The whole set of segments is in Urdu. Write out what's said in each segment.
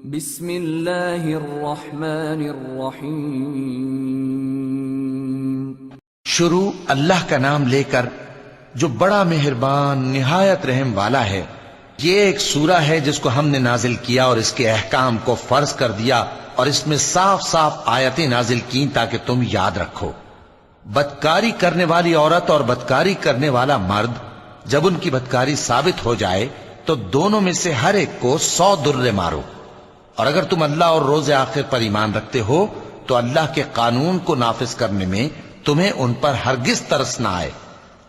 بسم اللہ الرحمن الرحیم۔ شروع اللہ کا نام لے کر جو بڑا مہربان نہایت رحم والا ہے۔ یہ ایک سورہ ہے جس کو ہم نے نازل کیا اور اس کے احکام کو فرض کر دیا اور اس میں صاف صاف آیتیں نازل کی تاکہ تم یاد رکھو۔ بدکاری کرنے والی عورت اور بدکاری کرنے والا مرد جب ان کی بدکاری ثابت ہو جائے تو دونوں میں سے ہر ایک کو 100 درے مارو، اور اگر تم اللہ اور روز آخر پر ایمان رکھتے ہو تو اللہ کے قانون کو نافذ کرنے میں تمہیں ان پر ہرگز ترس نہ آئے،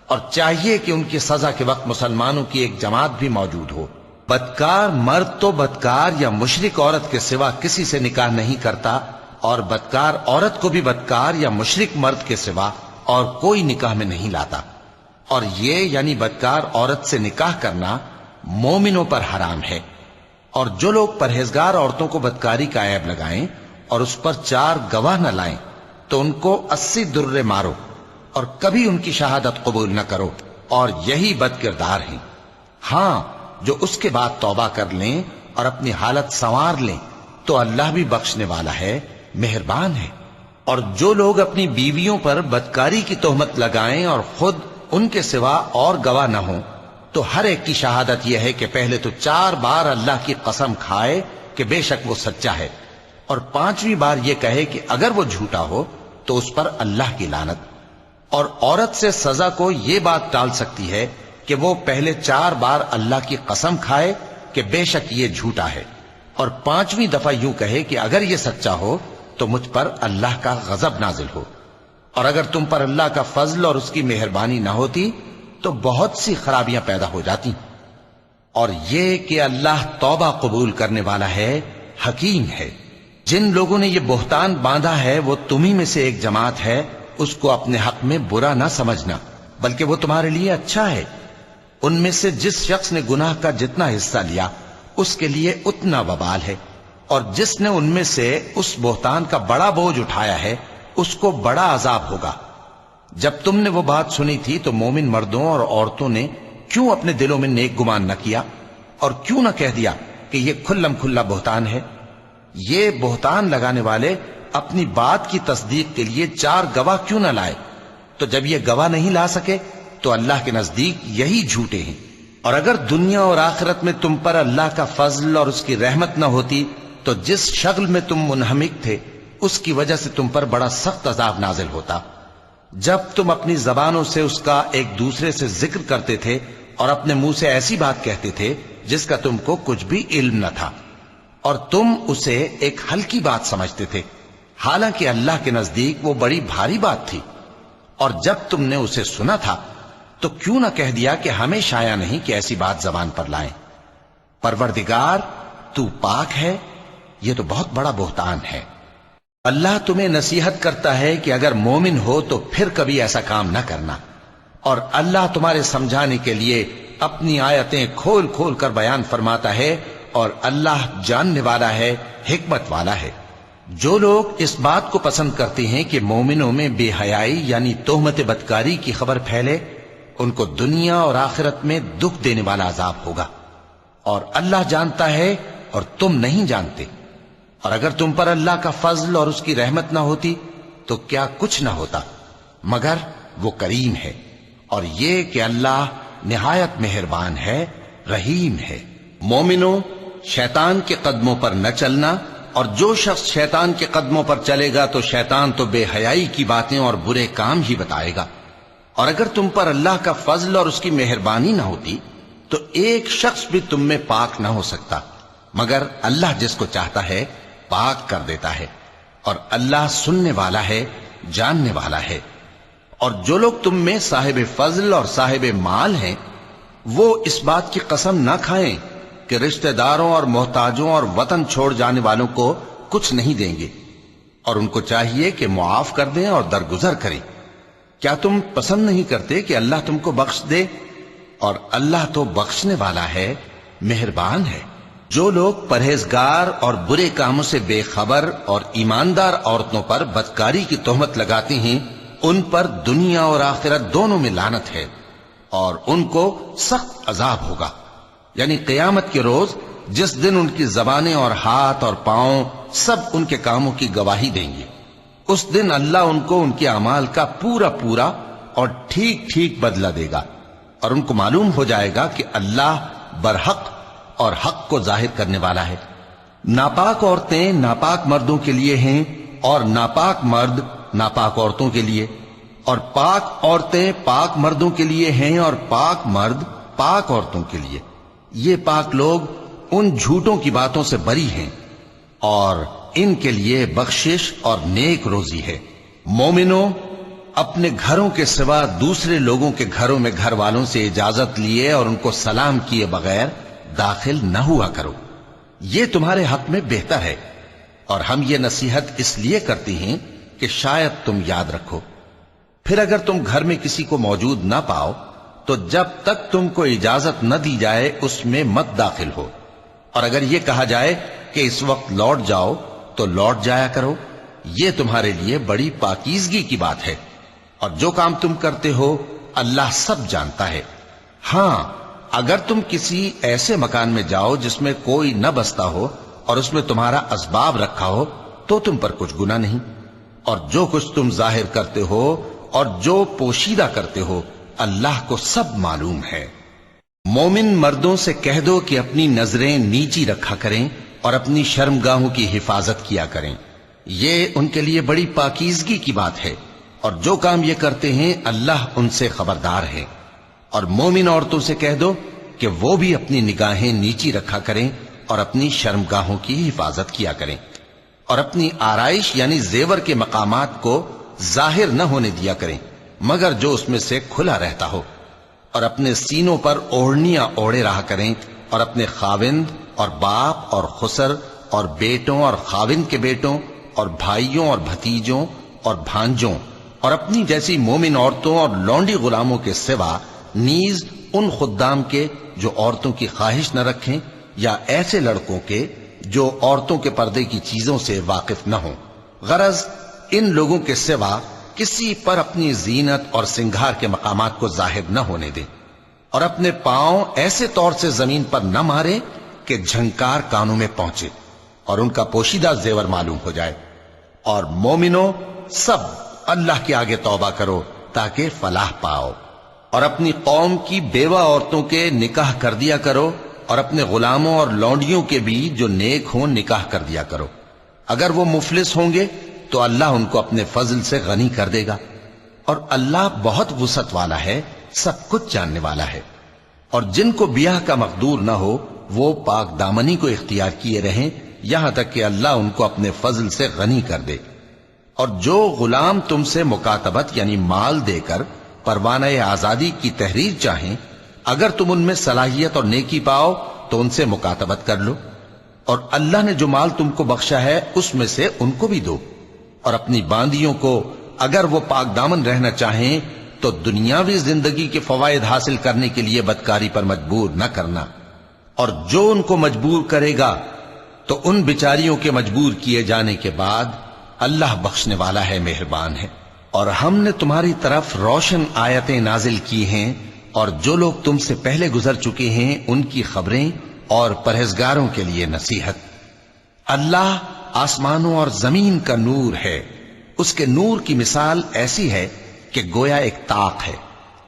اور چاہیے کہ ان کی سزا کے وقت مسلمانوں کی ایک جماعت بھی موجود ہو۔ بدکار مرد تو بدکار یا مشرک عورت کے سوا کسی سے نکاح نہیں کرتا، اور بدکار عورت کو بھی بدکار یا مشرک مرد کے سوا اور کوئی نکاح میں نہیں لاتا، اور یہ یعنی بدکار عورت سے نکاح کرنا مومنوں پر حرام ہے۔ اور جو لوگ پرہیزگار عورتوں کو بدکاری کا عیب لگائیں اور اس پر 4 گواہ نہ لائیں تو ان کو 80 درے مارو، اور کبھی ان کی شہادت قبول نہ کرو، اور یہی بد کردار ہیں۔ ہاں، جو اس کے بعد توبہ کر لیں اور اپنی حالت سنوار لیں تو اللہ بھی بخشنے والا ہے، مہربان ہے۔ اور جو لوگ اپنی بیویوں پر بدکاری کی تہمت لگائیں اور خود ان کے سوا اور گواہ نہ ہوں تو ہر ایک کی شہادت یہ ہے کہ پہلے تو 4 بار اللہ کی قسم کھائے کہ بے شک وہ سچا ہے، اور 5ویں بار یہ کہے کہ اگر وہ جھوٹا ہو تو اس پر اللہ کی لعنت۔ اور عورت سے سزا کو یہ بات ٹال سکتی ہے کہ وہ پہلے 4 بار اللہ کی قسم کھائے کہ بے شک یہ جھوٹا ہے، اور 5ویں دفعہ یوں کہے کہ اگر یہ سچا ہو تو مجھ پر اللہ کا غضب نازل ہو۔ اور اگر تم پر اللہ کا فضل اور اس کی مہربانی نہ ہوتی تو بہت سی خرابیاں پیدا ہو جاتی۔ اور یہ کہ اللہ توبہ قبول کرنے والا ہے، حکیم ہے۔ جن لوگوں نے یہ بہتان باندھا ہے وہ تمہیں میں سے ایک جماعت ہے، اس کو اپنے حق میں برا نہ سمجھنا، بلکہ وہ تمہارے لیے اچھا ہے۔ ان میں سے جس شخص نے گناہ کا جتنا حصہ لیا اس کے لیے اتنا وبال ہے، اور جس نے ان میں سے اس بہتان کا بڑا بوجھ اٹھایا ہے اس کو بڑا عذاب ہوگا۔ جب تم نے وہ بات سنی تھی تو مومن مردوں اور عورتوں نے کیوں اپنے دلوں میں نیک گمان نہ کیا، اور کیوں نہ کہہ دیا کہ یہ کھلم کھلا بہتان ہے؟ یہ بہتان لگانے والے اپنی بات کی تصدیق کے لیے 4 گواہ کیوں نہ لائے؟ تو جب یہ گواہ نہیں لا سکے تو اللہ کے نزدیک یہی جھوٹے ہیں۔ اور اگر دنیا اور آخرت میں تم پر اللہ کا فضل اور اس کی رحمت نہ ہوتی تو جس شغل میں تم منہمک تھے اس کی وجہ سے تم پر بڑا سخت عذاب نازل ہوتا، جب تم اپنی زبانوں سے اس کا ایک دوسرے سے ذکر کرتے تھے اور اپنے منہ سے ایسی بات کہتے تھے جس کا تم کو کچھ بھی علم نہ تھا، اور تم اسے ایک ہلکی بات سمجھتے تھے، حالانکہ اللہ کے نزدیک وہ بڑی بھاری بات تھی۔ اور جب تم نے اسے سنا تھا تو کیوں نہ کہہ دیا کہ ہمیں شایع نہیں کہ ایسی بات زبان پر لائیں؟ پروردگار تو پاک ہے، یہ تو بہت بڑا بہتان ہے۔ اللہ تمہیں نصیحت کرتا ہے کہ اگر مومن ہو تو پھر کبھی ایسا کام نہ کرنا، اور اللہ تمہارے سمجھانے کے لیے اپنی آیتیں کھول کھول کر بیان فرماتا ہے، اور اللہ جاننے والا ہے، حکمت والا ہے۔ جو لوگ اس بات کو پسند کرتے ہیں کہ مومنوں میں بے حیائی یعنی تہمت بدکاری کی خبر پھیلے، ان کو دنیا اور آخرت میں دکھ دینے والا عذاب ہوگا، اور اللہ جانتا ہے اور تم نہیں جانتے۔ اور اگر تم پر اللہ کا فضل اور اس کی رحمت نہ ہوتی تو کیا کچھ نہ ہوتا، مگر وہ کریم ہے، اور یہ کہ اللہ نہایت مہربان ہے، رحیم ہے۔ مومنوں، شیطان کے قدموں پر نہ چلنا، اور جو شخص شیطان کے قدموں پر چلے گا تو شیطان تو بے حیائی کی باتیں اور برے کام ہی بتائے گا۔ اور اگر تم پر اللہ کا فضل اور اس کی مہربانی نہ ہوتی تو ایک شخص بھی تم میں پاک نہ ہو سکتا، مگر اللہ جس کو چاہتا ہے پاک کر دیتا ہے، اور اللہ سننے والا ہے، جاننے والا ہے۔ اور جو لوگ تم میں صاحب فضل اور صاحب مال ہیں وہ اس بات کی قسم نہ کھائیں کہ رشتہ داروں اور محتاجوں اور وطن چھوڑ جانے والوں کو کچھ نہیں دیں گے، اور ان کو چاہیے کہ معاف کر دیں اور درگزر کریں۔ کیا تم پسند نہیں کرتے کہ اللہ تم کو بخش دے؟ اور اللہ تو بخشنے والا ہے، مہربان ہے۔ جو لوگ پرہیزگار اور برے کاموں سے بے خبر اور ایماندار عورتوں پر بدکاری کی تہمت لگاتے ہیں ان پر دنیا اور آخرت دونوں میں لعنت ہے، اور ان کو سخت عذاب ہوگا۔ یعنی قیامت کے روز جس دن ان کی زبانیں اور ہاتھ اور پاؤں سب ان کے کاموں کی گواہی دیں گے۔ اس دن اللہ ان کو ان کے اعمال کا پورا پورا اور ٹھیک ٹھیک بدلہ دے گا، اور ان کو معلوم ہو جائے گا کہ اللہ برحق اور حق کو ظاہر کرنے والا ہے۔ ناپاک عورتیں ناپاک مردوں کے لیے ہیں، اور ناپاک مرد ناپاک عورتوں کے لیے، اور پاک عورتیں پاک مردوں کے لیے ہیں، اور پاک مرد پاک عورتوں کے لیے۔ یہ پاک لوگ ان جھوٹوں کی باتوں سے بری ہیں، اور ان کے لیے بخشش اور نیک روزی ہے۔ مومنوں، اپنے گھروں کے سوا دوسرے لوگوں کے گھروں میں گھر والوں سے اجازت لیے اور ان کو سلام کیے بغیر داخل نہ ہوا کرو، یہ تمہارے حق میں بہتر ہے، اور ہم یہ نصیحت اس لیے کرتے ہیں کہ شاید تم یاد رکھو۔ پھر اگر تم گھر میں کسی کو موجود نہ پاؤ تو جب تک تم کو اجازت نہ دی جائے اس میں مت داخل ہو، اور اگر یہ کہا جائے کہ اس وقت لوٹ جاؤ تو لوٹ جایا کرو، یہ تمہارے لیے بڑی پاکیزگی کی بات ہے، اور جو کام تم کرتے ہو اللہ سب جانتا ہے۔ ہاں، اگر تم کسی ایسے مکان میں جاؤ جس میں کوئی نہ بستا ہو اور اس میں تمہارا اسباب رکھا ہو تو تم پر کچھ گناہ نہیں، اور جو کچھ تم ظاہر کرتے ہو اور جو پوشیدہ کرتے ہو اللہ کو سب معلوم ہے۔ مومن مردوں سے کہہ دو کہ اپنی نظریں نیچی رکھا کریں اور اپنی شرمگاہوں کی حفاظت کیا کریں، یہ ان کے لیے بڑی پاکیزگی کی بات ہے، اور جو کام یہ کرتے ہیں اللہ ان سے خبردار ہے۔ اور مومن عورتوں سے کہہ دو کہ وہ بھی اپنی نگاہیں نیچی رکھا کریں اور اپنی شرمگاہوں کی حفاظت کیا کریں، اور اپنی آرائش یعنی زیور کے مقامات کو ظاہر نہ ہونے دیا کریں مگر جو اس میں سے کھلا رہتا ہو، اور اپنے سینوں پر اوڑھنیاں اوڑھے رہا کریں، اور اپنے خاوند اور باپ اور خسر اور بیٹوں اور خاوند کے بیٹوں اور بھائیوں اور بھتیجوں اور بھانجوں اور اپنی جیسی مومن عورتوں اور لونڈی غلاموں کے سوا نیز ان خدام کے جو عورتوں کی خواہش نہ رکھیں، یا ایسے لڑکوں کے جو عورتوں کے پردے کی چیزوں سے واقف نہ ہوں، غرض ان لوگوں کے سوا کسی پر اپنی زینت اور سنگھار کے مقامات کو ظاہر نہ ہونے دیں، اور اپنے پاؤں ایسے طور سے زمین پر نہ مارے کہ جھنکار کانوں میں پہنچے اور ان کا پوشیدہ زیور معلوم ہو جائے۔ اور مومنوں، سب اللہ کے آگے توبہ کرو تاکہ فلاح پاؤ، اور اپنی قوم کی بیوہ عورتوں کے نکاح کر دیا کرو، اور اپنے غلاموں اور لونڈیوں کے بھی جو نیک ہوں نکاح کر دیا کرو۔ اگر وہ مفلس ہوں گے تو اللہ ان کو اپنے فضل سے غنی کر دے گا، اور اللہ بہت وسعت والا ہے، سب کچھ جاننے والا ہے۔ اور جن کو بیاہ کا مقدور نہ ہو وہ پاک دامنی کو اختیار کیے رہیں یہاں تک کہ اللہ ان کو اپنے فضل سے غنی کر دے۔ اور جو غلام تم سے مکاتبت یعنی مال دے کر پروانہ آزادی کی تحریر چاہیں، اگر تم ان میں صلاحیت اور نیکی پاؤ تو ان سے مکاتبت کر لو، اور اللہ نے جو مال تم کو بخشا ہے اس میں سے ان کو بھی دو۔ اور اپنی باندیوں کو اگر وہ پاک دامن رہنا چاہیں تو دنیاوی زندگی کے فوائد حاصل کرنے کے لیے بدکاری پر مجبور نہ کرنا، اور جو ان کو مجبور کرے گا تو ان بیچاریوں کے مجبور کیے جانے کے بعد اللہ بخشنے والا ہے، مہربان ہے۔ اور ہم نے تمہاری طرف روشن آیتیں نازل کی ہیں، اور جو لوگ تم سے پہلے گزر چکے ہیں ان کی خبریں اور پرہیزگاروں کے لیے نصیحت۔ اللہ آسمانوں اور زمین کا نور ہے، اس کے نور کی مثال ایسی ہے کہ گویا ایک طاق ہے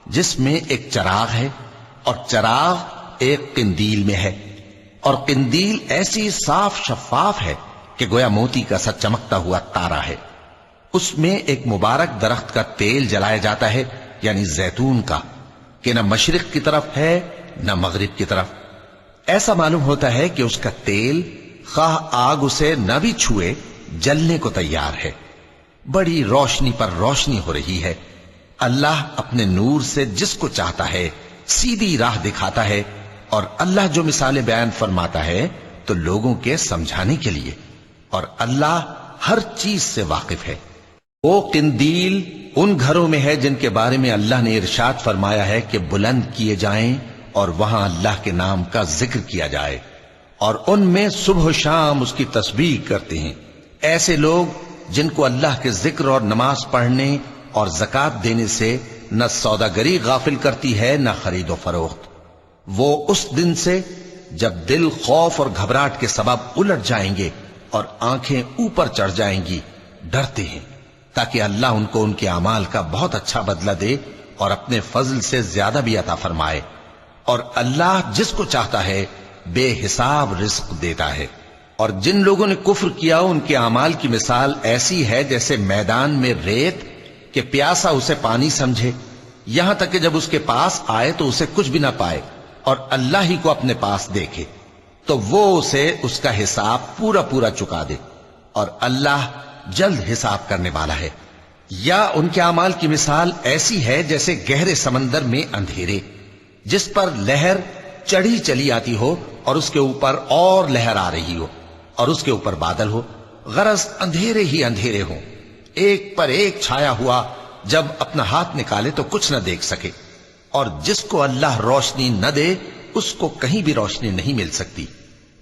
جس میں ایک چراغ ہے، اور چراغ ایک قندیل میں ہے، اور قندیل ایسی صاف شفاف ہے کہ گویا موتی کا سا چمکتا ہوا تارا ہے۔ اس میں ایک مبارک درخت کا تیل جلایا جاتا ہے یعنی زیتون کا، کہ نہ مشرق کی طرف ہے نہ مغرب کی طرف۔ ایسا معلوم ہوتا ہے کہ اس کا تیل خواہ آگ اسے نہ بھی چھوئے جلنے کو تیار ہے۔ بڑی روشنی پر روشنی ہو رہی ہے۔ اللہ اپنے نور سے جس کو چاہتا ہے سیدھی راہ دکھاتا ہے، اور اللہ جو مثالیں بیان فرماتا ہے تو لوگوں کے سمجھانے کے لیے، اور اللہ ہر چیز سے واقف ہے۔ وہ قندیل ان گھروں میں ہے جن کے بارے میں اللہ نے ارشاد فرمایا ہے کہ بلند کیے جائیں اور وہاں اللہ کے نام کا ذکر کیا جائے، اور ان میں صبح و شام اس کی تسبیح کرتے ہیں۔ ایسے لوگ جن کو اللہ کے ذکر اور نماز پڑھنے اور زکوٰۃ دینے سے نہ سوداگری غافل کرتی ہے نہ خرید و فروخت، وہ اس دن سے جب دل خوف اور گھبراہٹ کے سبب الٹ جائیں گے اور آنکھیں اوپر چڑھ جائیں گی، ڈرتے ہیں تاکہ اللہ ان کو ان کے اعمال کا بہت اچھا بدلہ دے اور اپنے فضل سے زیادہ بھی عطا فرمائے، اور اللہ جس کو چاہتا ہے بے حساب رزق دیتا ہے۔ اور جن لوگوں نے کفر کیا ان کے اعمال کی مثال ایسی ہے جیسے میدان میں ریت کہ پیاسا اسے پانی سمجھے، یہاں تک کہ جب اس کے پاس آئے تو اسے کچھ بھی نہ پائے اور اللہ ہی کو اپنے پاس دیکھے تو وہ اسے اس کا حساب پورا پورا چکا دے، اور اللہ جلد حساب کرنے والا ہے۔ یا ان کے اعمال کی مثال ایسی ہے جیسے گہرے سمندر میں اندھیرے جس پر لہر چڑھی چلی آتی ہو اور اس کے اوپر اور لہر آ رہی ہو اور اس کے اوپر بادل ہو، غرض اندھیرے ہی اندھیرے ہوں، ایک پر ایک چھایا ہوا، جب اپنا ہاتھ نکالے تو کچھ نہ دیکھ سکے، اور جس کو اللہ روشنی نہ دے اس کو کہیں بھی روشنی نہیں مل سکتی۔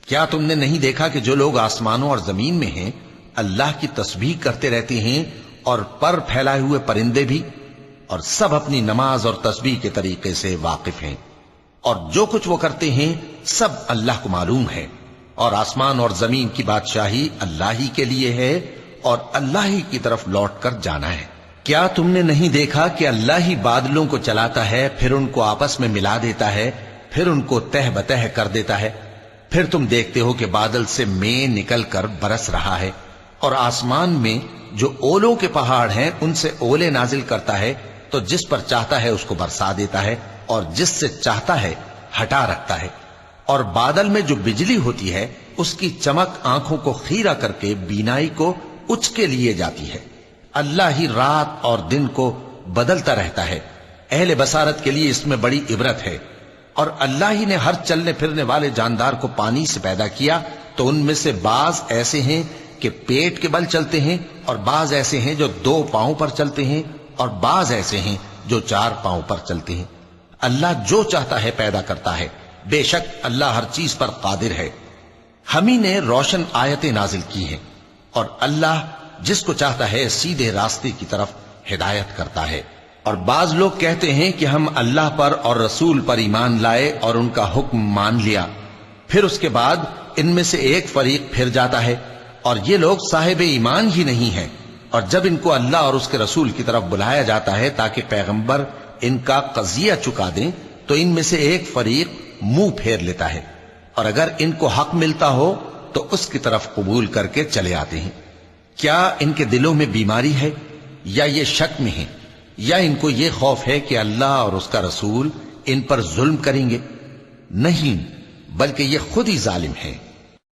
کیا تم نے نہیں دیکھا کہ جو لوگ آسمانوں اور زمین میں ہیں اللہ کی تسبیح کرتے رہتے ہیں، اور پر پھیلائے ہوئے پرندے بھی، اور سب اپنی نماز اور تسبیح کے طریقے سے واقف ہیں، اور جو کچھ وہ کرتے ہیں سب اللہ کو معلوم ہے، اور آسمان اور زمین کی بادشاہی اللہ ہی کے لیے ہے اور اللہ ہی کی طرف لوٹ کر جانا ہے۔ کیا تم نے نہیں دیکھا کہ اللہ ہی بادلوں کو چلاتا ہے، پھر ان کو آپس میں ملا دیتا ہے، پھر ان کو تہ بتہ کر دیتا ہے، پھر تم دیکھتے ہو کہ بادل سے مے نکل کر برس رہا ہے، اور آسمان میں جو اولوں کے پہاڑ ہیں ان سے اولے نازل کرتا ہے، تو جس پر چاہتا ہے اس کو برسا دیتا ہے اور جس سے چاہتا ہے ہٹا رکھتا ہے، اور بادل میں جو بجلی ہوتی ہے اس کی چمک آنکھوں کو خیرہ کر کے بینائی کو اچ کے لیے جاتی ہے۔ اللہ ہی رات اور دن کو بدلتا رہتا ہے، اہل بصارت کے لیے اس میں بڑی عبرت ہے۔ اور اللہ ہی نے ہر چلنے پھرنے والے جاندار کو پانی سے پیدا کیا، تو ان میں سے بعض ایسے ہیں کہ پیٹ کے بل چلتے ہیں، اور بعض ایسے ہیں جو 2 پاؤں پر چلتے ہیں، اور بعض ایسے ہیں جو 4 پاؤں پر چلتے ہیں۔ اللہ جو چاہتا ہے پیدا کرتا ہے، بے شک اللہ ہر چیز پر قادر ہے۔ ہم ہی نے روشن آیتیں نازل کی ہیں، اور اللہ جس کو چاہتا ہے سیدھے راستے کی طرف ہدایت کرتا ہے۔ اور بعض لوگ کہتے ہیں کہ ہم اللہ پر اور رسول پر ایمان لائے اور ان کا حکم مان لیا، پھر اس کے بعد ان میں سے ایک فریق پھر جاتا ہے، اور یہ لوگ صاحب ایمان ہی نہیں ہیں، اور جب ان کو اللہ اور اس کے رسول کی طرف بلایا جاتا ہے تاکہ پیغمبر ان کا قضیہ چکا دیں، تو ان میں سے ایک فریق منہ پھیر لیتا ہے، اور اگر ان کو حق ملتا ہو تو اس کی طرف قبول کر کے چلے آتے ہیں۔ کیا ان کے دلوں میں بیماری ہے، یا یہ شک میں ہیں، یا ان کو یہ خوف ہے کہ اللہ اور اس کا رسول ان پر ظلم کریں گے؟ نہیں، بلکہ یہ خود ہی ظالم ہیں۔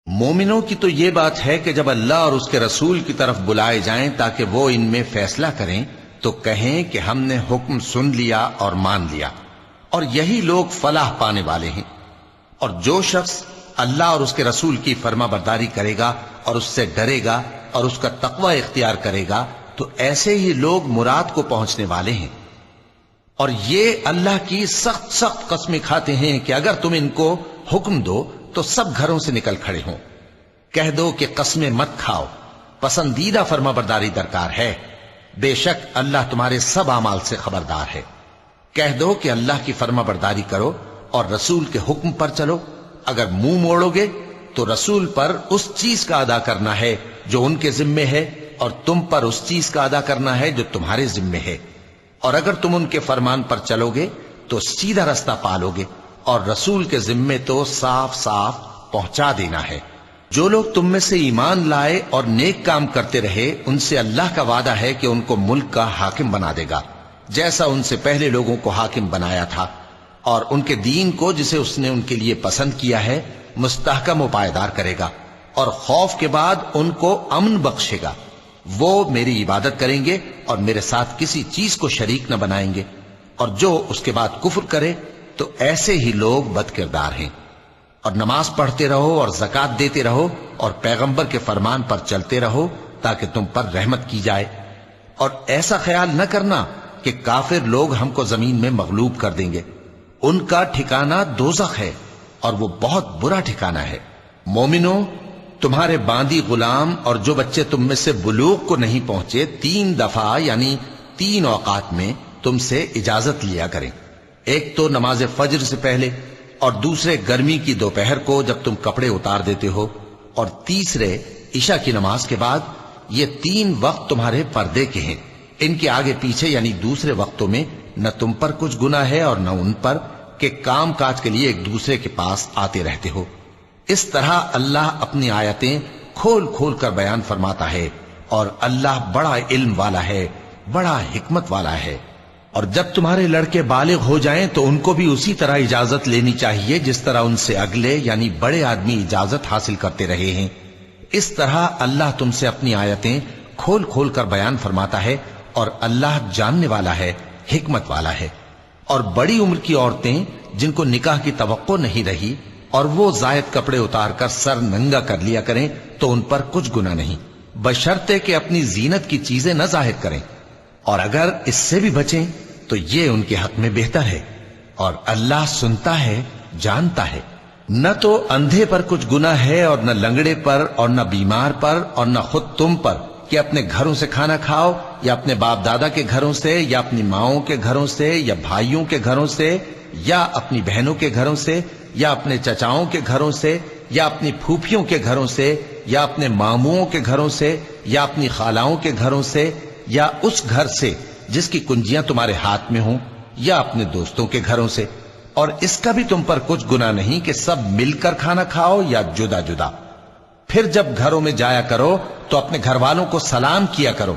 مومنوں کی تو یہ بات ہے کہ جب اللہ اور اس کے رسول کی طرف بلائے جائیں تاکہ وہ ان میں فیصلہ کریں تو کہیں کہ ہم نے حکم سن لیا اور مان لیا، اور یہی لوگ فلاح پانے والے ہیں۔ اور جو شخص اللہ اور اس کے رسول کی فرما برداری کرے گا اور اس سے ڈرے گا اور اس کا تقوی اختیار کرے گا تو ایسے ہی لوگ مراد کو پہنچنے والے ہیں۔ اور یہ اللہ کی سخت سخت قسمیں کھاتے ہیں کہ اگر تم ان کو حکم دو تو سب گھروں سے نکل کھڑے ہوں۔ کہہ دو کہ قسمیں مت کھاؤ، پسندیدہ فرما برداری درکار ہے، بے شک اللہ تمہارے سب اعمال سے خبردار ہے۔ کہہ دو کہ اللہ کی فرما برداری کرو اور رسول کے حکم پر چلو، اگر منہ موڑو گے تو رسول پر اس چیز کا ادا کرنا ہے جو ان کے ذمے ہے، اور تم پر اس چیز کا ادا کرنا ہے جو تمہارے ذمے ہے، اور اگر تم ان کے فرمان پر چلو گے تو سیدھا رستہ پالو گے، اور رسول کے ذمے تو صاف صاف پہنچا دینا ہے۔ جو لوگ تم میں سے ایمان لائے اور نیک کام کرتے رہے ان سے اللہ کا وعدہ ہے کہ ان کو ملک کا حاکم بنا دے گا، جیسا ان سے پہلے لوگوں کو حاکم بنایا تھا، اور ان کے دین کو جسے اس نے ان کے لیے پسند کیا ہے مستحکم و پائیدار کرے گا، اور خوف کے بعد ان کو امن بخشے گا۔ وہ میری عبادت کریں گے اور میرے ساتھ کسی چیز کو شریک نہ بنائیں گے، اور جو اس کے بعد کفر کرے تو ایسے ہی لوگ بد کردار ہیں۔ اور نماز پڑھتے رہو اور زکوٰۃ دیتے رہو اور پیغمبر کے فرمان پر چلتے رہو تاکہ تم پر رحمت کی جائے، اور ایسا خیال نہ کرنا کہ کافر لوگ ہم کو زمین میں مغلوب کر دیں گے، ان کا ٹھکانہ دوزخ ہے اور وہ بہت برا ٹھکانہ ہے۔ مومنوں، تمہارے باندی غلام اور جو بچے تم میں سے بلوغ کو نہیں پہنچے 3 دفعہ یعنی 3 اوقات میں تم سے اجازت لیا کریں، ایک تو نماز فجر سے پہلے، اور دوسرے گرمی کی دوپہر کو جب تم کپڑے اتار دیتے ہو، اور تیسرے عشاء کی نماز کے بعد۔ یہ 3 وقت تمہارے پردے کے ہیں، ان کے آگے پیچھے یعنی دوسرے وقتوں میں نہ تم پر کچھ گناہ ہے اور نہ ان پر، کہ کام کاج کے لیے ایک دوسرے کے پاس آتے رہتے ہو۔ اس طرح اللہ اپنی آیتیں کھول کھول کر بیان فرماتا ہے، اور اللہ بڑا علم والا ہے، بڑا حکمت والا ہے۔ اور جب تمہارے لڑکے بالغ ہو جائیں تو ان کو بھی اسی طرح اجازت لینی چاہیے جس طرح ان سے اگلے یعنی بڑے آدمی اجازت حاصل کرتے رہے ہیں۔ اس طرح اللہ تم سے اپنی آیتیں کھول کھول کر بیان فرماتا ہے، اور اللہ جاننے والا ہے، حکمت والا ہے۔ اور بڑی عمر کی عورتیں جن کو نکاح کی توقع نہیں رہی اور وہ زائد کپڑے اتار کر سر ننگا کر لیا کریں تو ان پر کچھ گناہ نہیں، بشرطے کہ اپنی زینت کی چیزیں نہ ظاہر کریں، اور اگر اس سے بھی بچیں تو یہ ان کے حق میں بہتر ہے، اور اللہ سنتا ہے، جانتا ہے۔ نہ تو اندھے پر کچھ گناہ ہے اور نہ لنگڑے پر اور نہ بیمار پر اور نہ خود تم پر کہ اپنے گھروں سے کھانا کھاؤ، یا اپنے باپ دادا کے گھروں سے، یا اپنی ماؤں کے گھروں سے، یا بھائیوں کے گھروں سے، یا اپنی بہنوں کے گھروں سے، یا اپنے چچاؤں کے گھروں سے، یا اپنی پھوپھیوں کے گھروں سے، یا اپنے ماموؤں کے گھروں سے، یا اپنی خالاؤں کے گھروں سے، یا اس گھر سے جس کی کنجیاں تمہارے ہاتھ میں ہوں، یا اپنے دوستوں کے گھروں سے۔ اور اس کا بھی تم پر کچھ گناہ نہیں کہ سب مل کر کھانا کھاؤ یا جدا جدا۔ پھر جب گھروں میں جایا کرو تو اپنے گھر والوں کو سلام کیا کرو،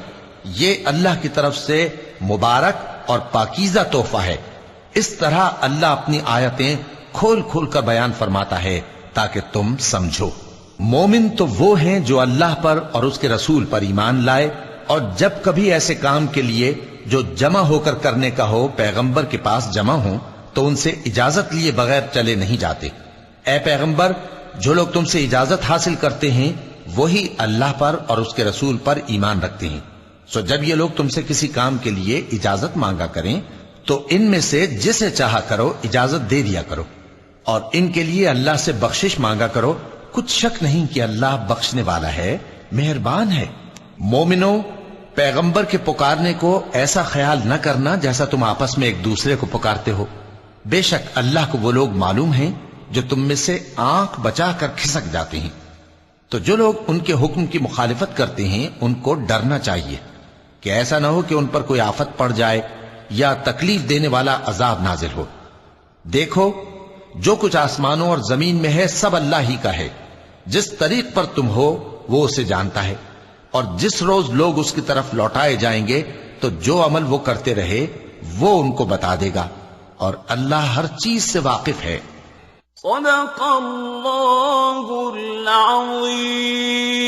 یہ اللہ کی طرف سے مبارک اور پاکیزہ تحفہ ہے۔ اس طرح اللہ اپنی آیتیں کھول کھول کر بیان فرماتا ہے تاکہ تم سمجھو۔ مومن تو وہ ہیں جو اللہ پر اور اس کے رسول پر ایمان لائے، اور جب کبھی ایسے کام کے لیے جو جمع ہو کر کرنے کا ہو پیغمبر کے پاس جمع ہوں تو ان سے اجازت لیے بغیر چلے نہیں جاتے۔ اے پیغمبر، جو لوگ تم سے اجازت حاصل کرتے ہیں وہی اللہ پر اور اس کے رسول پر ایمان رکھتے ہیں۔ سو جب یہ لوگ تم سے کسی کام کے لیے اجازت مانگا کریں تو ان میں سے جسے چاہا کرو اجازت دے دیا کرو، اور ان کے لیے اللہ سے بخشش مانگا کرو، کچھ شک نہیں کہ اللہ بخشنے والا ہے، مہربان ہے۔ مومنو، پیغمبر کے پکارنے کو ایسا خیال نہ کرنا جیسا تم آپس میں ایک دوسرے کو پکارتے ہو۔ بے شک اللہ کو وہ لوگ معلوم ہیں جو تم میں سے آنکھ بچا کر کھسک جاتے ہیں۔ تو جو لوگ ان کے حکم کی مخالفت کرتے ہیں ان کو ڈرنا چاہیے کہ ایسا نہ ہو کہ ان پر کوئی آفت پڑ جائے یا تکلیف دینے والا عذاب نازل ہو۔ دیکھو، جو کچھ آسمانوں اور زمین میں ہے سب اللہ ہی کا ہے۔ جس طریق پر تم ہو وہ اسے جانتا ہے، اور جس روز لوگ اس کی طرف لوٹائے جائیں گے تو جو عمل وہ کرتے رہے وہ ان کو بتا دے گا، اور اللہ ہر چیز سے واقف ہے۔ صدق اللہ العظیم۔